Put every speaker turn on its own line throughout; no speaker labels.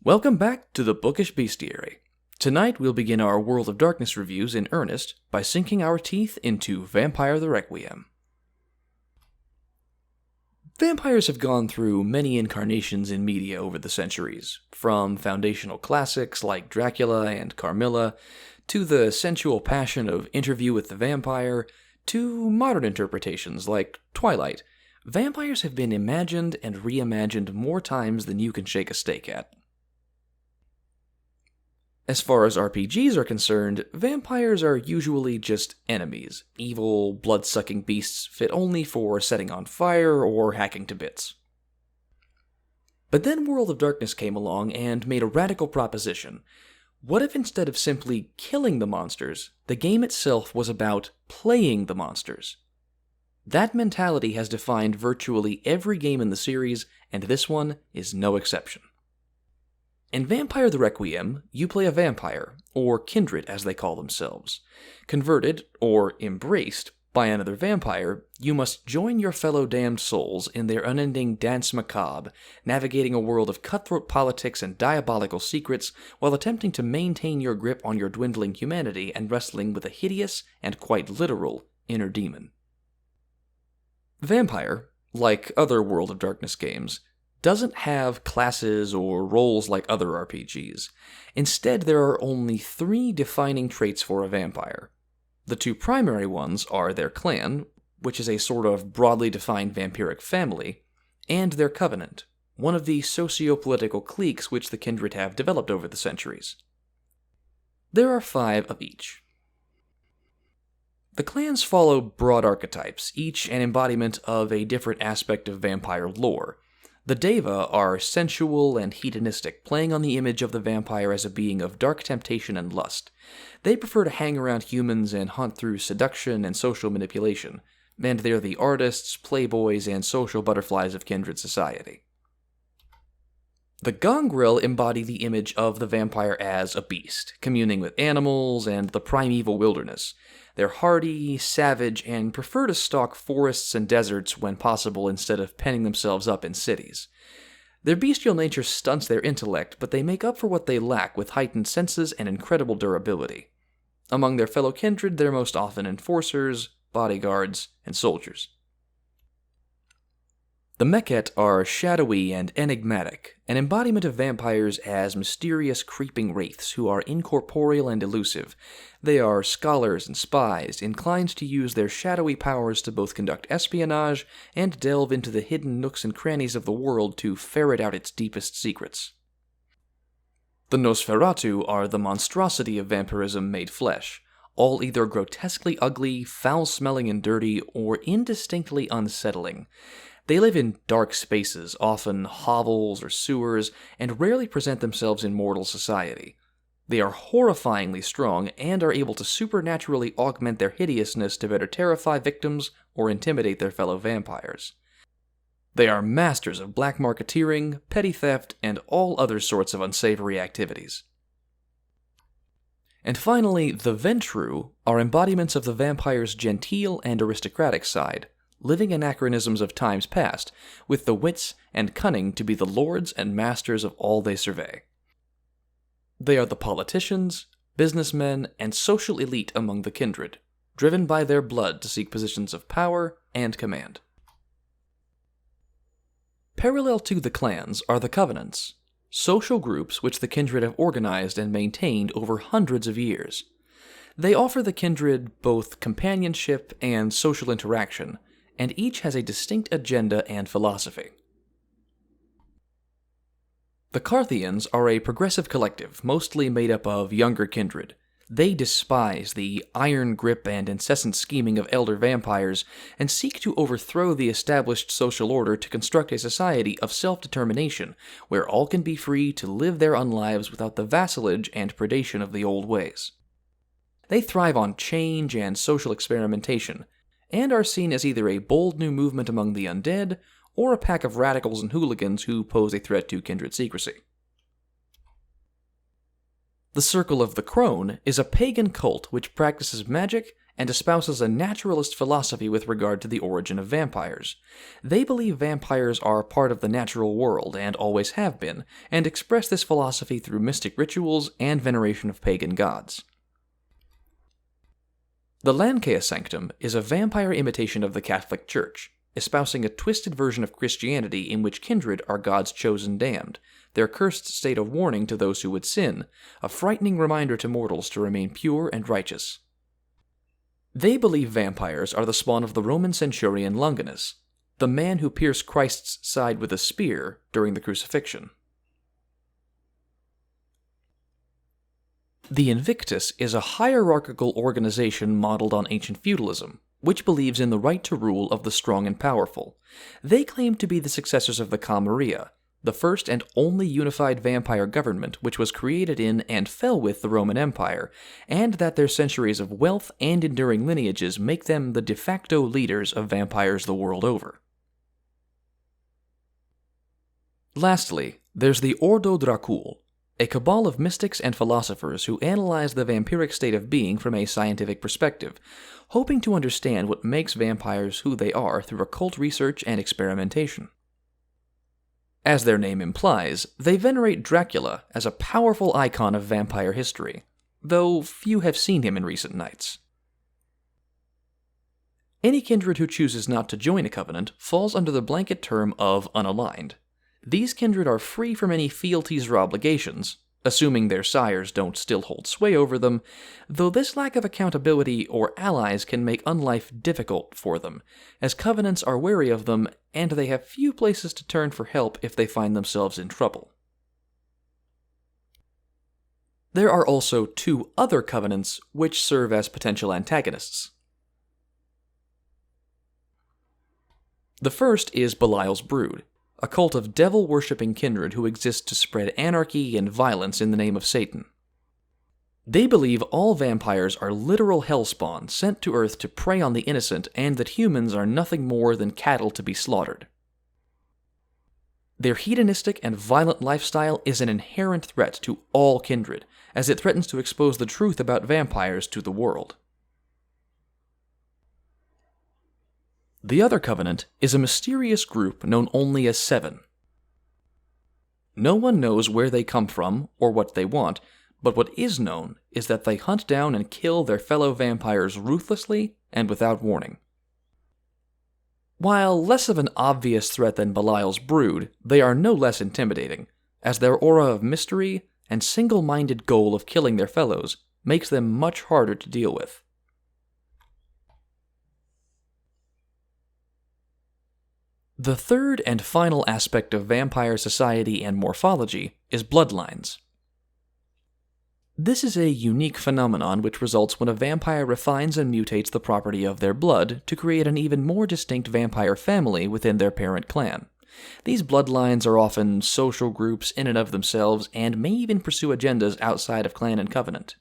Welcome back to the Bookish Bestiary. Tonight we'll begin our World of Darkness reviews in earnest by sinking our teeth into Vampire the Requiem. Vampires have gone through many incarnations in media over the centuries, from foundational classics like Dracula and Carmilla, to the sensual passion of Interview with the Vampire, to modern interpretations like Twilight. Vampires have been imagined and reimagined more times than you can shake a stick at. As far as RPGs are concerned, vampires are usually just enemies, evil, blood-sucking beasts fit only for setting on fire or hacking to bits. But then World of Darkness came along and made a radical proposition. What if instead of simply killing the monsters, the game itself was about playing the monsters? That mentality has defined virtually every game in the series, and this one is no exception. In Vampire the Requiem, you play a vampire, or kindred as they call themselves. Converted, or embraced, by another vampire, you must join your fellow damned souls in their unending dance macabre, navigating a world of cutthroat politics and diabolical secrets while attempting to maintain your grip on your dwindling humanity and wrestling with a hideous and quite literal inner demon. Vampire, like other World of Darkness games, doesn't have classes or roles like other RPGs. Instead, there are only 3 defining traits for a vampire. The 2 primary ones are their clan, which is a sort of broadly defined vampiric family, and their covenant, one of the socio-political cliques which the kindred have developed over the centuries. There are 5 of each. The clans follow broad archetypes, each an embodiment of a different aspect of vampire lore. The Deva are sensual and hedonistic, playing on the image of the vampire as a being of dark temptation and lust. They prefer to hang around humans and hunt through seduction and social manipulation, and they're the artists, playboys, and social butterflies of kindred society. The Gangrel embody the image of the vampire as a beast, communing with animals and the primeval wilderness. They're hardy, savage, and prefer to stalk forests and deserts when possible instead of penning themselves up in cities. Their bestial nature stunts their intellect, but they make up for what they lack with heightened senses and incredible durability. Among their fellow kindred, they're most often enforcers, bodyguards, and soldiers. The Meket are shadowy and enigmatic, an embodiment of vampires as mysterious creeping wraiths who are incorporeal and elusive. They are scholars and spies, inclined to use their shadowy powers to both conduct espionage and delve into the hidden nooks and crannies of the world to ferret out its deepest secrets. The Nosferatu are the monstrosity of vampirism made flesh, all either grotesquely ugly, foul-smelling and dirty, or indistinctly unsettling. They live in dark spaces, often hovels or sewers, and rarely present themselves in mortal society. They are horrifyingly strong and are able to supernaturally augment their hideousness to better terrify victims or intimidate their fellow vampires. They are masters of black marketeering, petty theft, and all other sorts of unsavory activities. And finally, the Ventru are embodiments of the vampire's genteel and aristocratic side, living anachronisms of times past, with the wits and cunning to be the lords and masters of all they survey. They are the politicians, businessmen, and social elite among the kindred, driven by their blood to seek positions of power and command. Parallel to the clans are the covenants, social groups which the kindred have organized and maintained over hundreds of years. They offer the kindred both companionship and social interaction, and each has a distinct agenda and philosophy. The Carthians are a progressive collective, mostly made up of younger kindred. They despise the iron grip and incessant scheming of elder vampires, and seek to overthrow the established social order to construct a society of self-determination, where all can be free to live their own lives without the vassalage and predation of the old ways. They thrive on change and social experimentation, and are seen as either a bold new movement among the undead, or a pack of radicals and hooligans who pose a threat to kindred secrecy. The Circle of the Crone is a pagan cult which practices magic and espouses a naturalist philosophy with regard to the origin of vampires. They believe vampires are part of the natural world and always have been, and express this philosophy through mystic rituals and veneration of pagan gods. The Lancea Sanctum is a vampire imitation of the Catholic Church, espousing a twisted version of Christianity in which kindred are God's chosen damned, their cursed state of warning to those who would sin, a frightening reminder to mortals to remain pure and righteous. They believe vampires are the spawn of the Roman centurion Longinus, the man who pierced Christ's side with a spear during the crucifixion. The Invictus is a hierarchical organization modeled on ancient feudalism, which believes in the right to rule of the strong and powerful. They claim to be the successors of the Camarilla, the first and only unified vampire government which was created in and fell with the Roman Empire, and that their centuries of wealth and enduring lineages make them the de facto leaders of vampires the world over. Lastly, there's the Ordo Dracul, a cabal of mystics and philosophers who analyze the vampiric state of being from a scientific perspective, hoping to understand what makes vampires who they are through occult research and experimentation. As their name implies, they venerate Dracula as a powerful icon of vampire history, though few have seen him in recent nights. Any kindred who chooses not to join a covenant falls under the blanket term of unaligned. These kindred are free from any fealties or obligations, assuming their sires don't still hold sway over them, though this lack of accountability or allies can make unlife difficult for them, as covenants are wary of them and they have few places to turn for help if they find themselves in trouble. There are also two other covenants which serve as potential antagonists. The first is Belial's Brood, a cult of devil-worshipping kindred who exist to spread anarchy and violence in the name of Satan. They believe all vampires are literal hellspawn sent to Earth to prey on the innocent and that humans are nothing more than cattle to be slaughtered. Their hedonistic and violent lifestyle is an inherent threat to all kindred, as it threatens to expose the truth about vampires to the world. The other covenant is a mysterious group known only as Seven. No one knows where they come from or what they want, but what is known is that they hunt down and kill their fellow vampires ruthlessly and without warning. While less of an obvious threat than Belial's Brood, they are no less intimidating, as their aura of mystery and single-minded goal of killing their fellows makes them much harder to deal with. The third and final aspect of vampire society and morphology is bloodlines. This is a unique phenomenon which results when a vampire refines and mutates the property of their blood to create an even more distinct vampire family within their parent clan. These bloodlines are often social groups in and of themselves and may even pursue agendas outside of clan and covenant.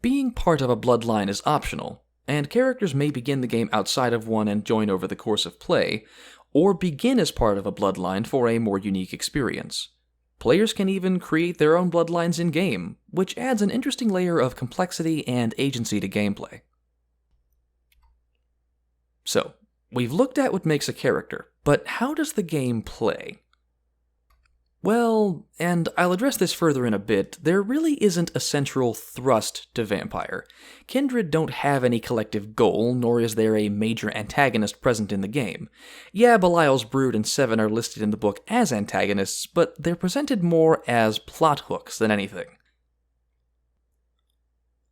Being part of a bloodline is optional, and characters may begin the game outside of one and join over the course of play, or begin as part of a bloodline for a more unique experience. Players can even create their own bloodlines in-game, which adds an interesting layer of complexity and agency to gameplay. So, we've looked at what makes a character, but how does the game play? Well, and I'll address this further in a bit, there really isn't a central thrust to Vampire. Kindred don't have any collective goal, nor is there a major antagonist present in the game. Yeah, Belial's Brood and Seven are listed in the book as antagonists, but they're presented more as plot hooks than anything.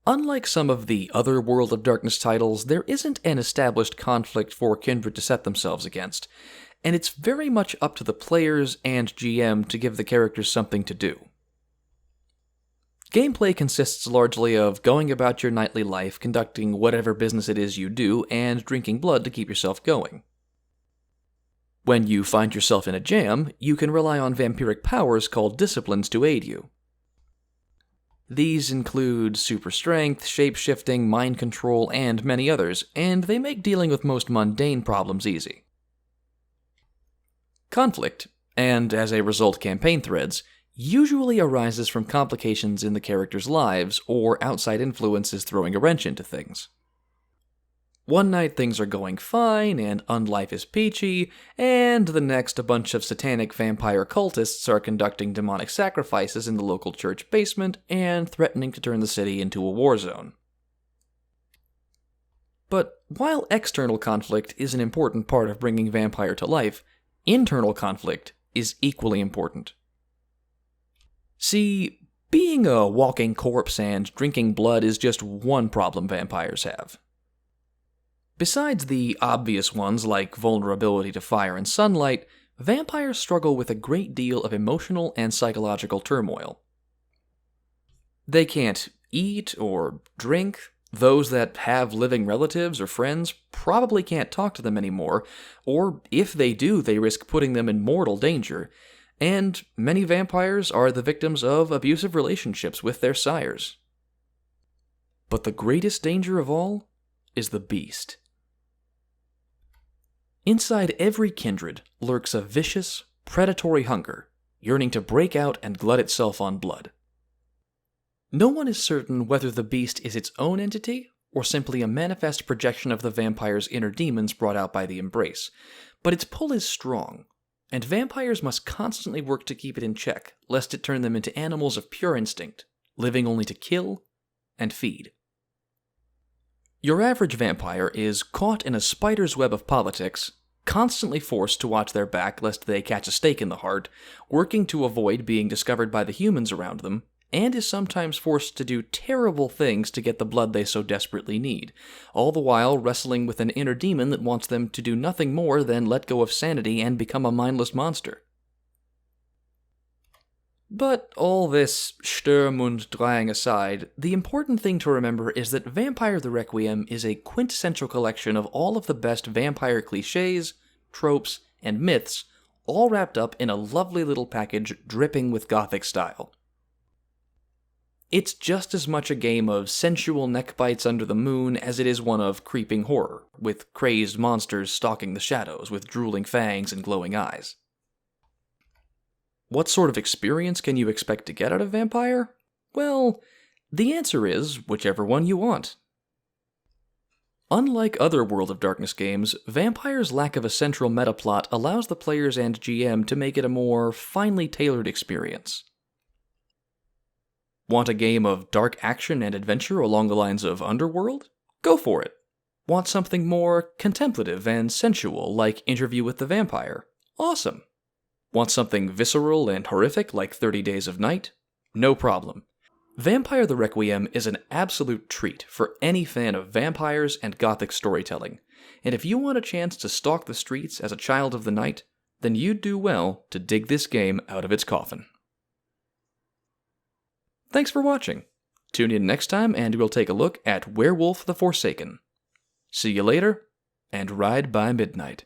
Unlike some of the other World of Darkness titles, there isn't an established conflict for Kindred to set themselves against, and it's very much up to the players and GM to give the characters something to do. Gameplay consists largely of going about your nightly life, conducting whatever business it is you do, and drinking blood to keep yourself going. When you find yourself in a jam, you can rely on vampiric powers called disciplines to aid you. These include super strength, shape-shifting, mind control, and many others, and they make dealing with most mundane problems easy. Conflict, and as a result campaign threads, usually arises from complications in the characters' lives or outside influences throwing a wrench into things. One night things are going fine and unlife is peachy, and the next a bunch of satanic vampire cultists are conducting demonic sacrifices in the local church basement and threatening to turn the city into a war zone. But while external conflict is an important part of bringing vampire to life, internal conflict is equally important. See, being a walking corpse and drinking blood is just one problem vampires have. Besides the obvious ones like vulnerability to fire and sunlight, vampires struggle with a great deal of emotional and psychological turmoil. They can't eat or drink. Those that have living relatives or friends probably can't talk to them anymore, or if they do, they risk putting them in mortal danger. And many vampires are the victims of abusive relationships with their sires. But the greatest danger of all is the beast. Inside every kindred lurks a vicious, predatory hunger, yearning to break out and glut itself on blood. No one is certain whether the beast is its own entity or simply a manifest projection of the vampire's inner demons brought out by the embrace, but its pull is strong, and vampires must constantly work to keep it in check, lest it turn them into animals of pure instinct, living only to kill and feed. Your average vampire is caught in a spider's web of politics, constantly forced to watch their back lest they catch a stake in the heart, working to avoid being discovered by the humans around them, and is sometimes forced to do terrible things to get the blood they so desperately need, all the while wrestling with an inner demon that wants them to do nothing more than let go of sanity and become a mindless monster. But all this Sturm und Drang aside, the important thing to remember is that Vampire the Requiem is a quintessential collection of all of the best vampire cliches, tropes, and myths, all wrapped up in a lovely little package dripping with gothic style. It's just as much a game of sensual neckbites under the moon as it is one of creeping horror, with crazed monsters stalking the shadows with drooling fangs and glowing eyes. What sort of experience can you expect to get out of Vampire? Well, the answer is whichever one you want. Unlike other World of Darkness games, Vampire's lack of a central metaplot allows the players and GM to make it a more finely tailored experience. Want a game of dark action and adventure along the lines of Underworld? Go for it. Want something more contemplative and sensual like Interview with the Vampire? Awesome. Want something visceral and horrific like 30 Days of Night? No problem. Vampire the Requiem is an absolute treat for any fan of vampires and gothic storytelling, and if you want a chance to stalk the streets as a child of the night, then you'd do well to dig this game out of its coffin. Thanks for watching. Tune in next time and we'll take a look at Werewolf the Forsaken. See you later, and ride by midnight.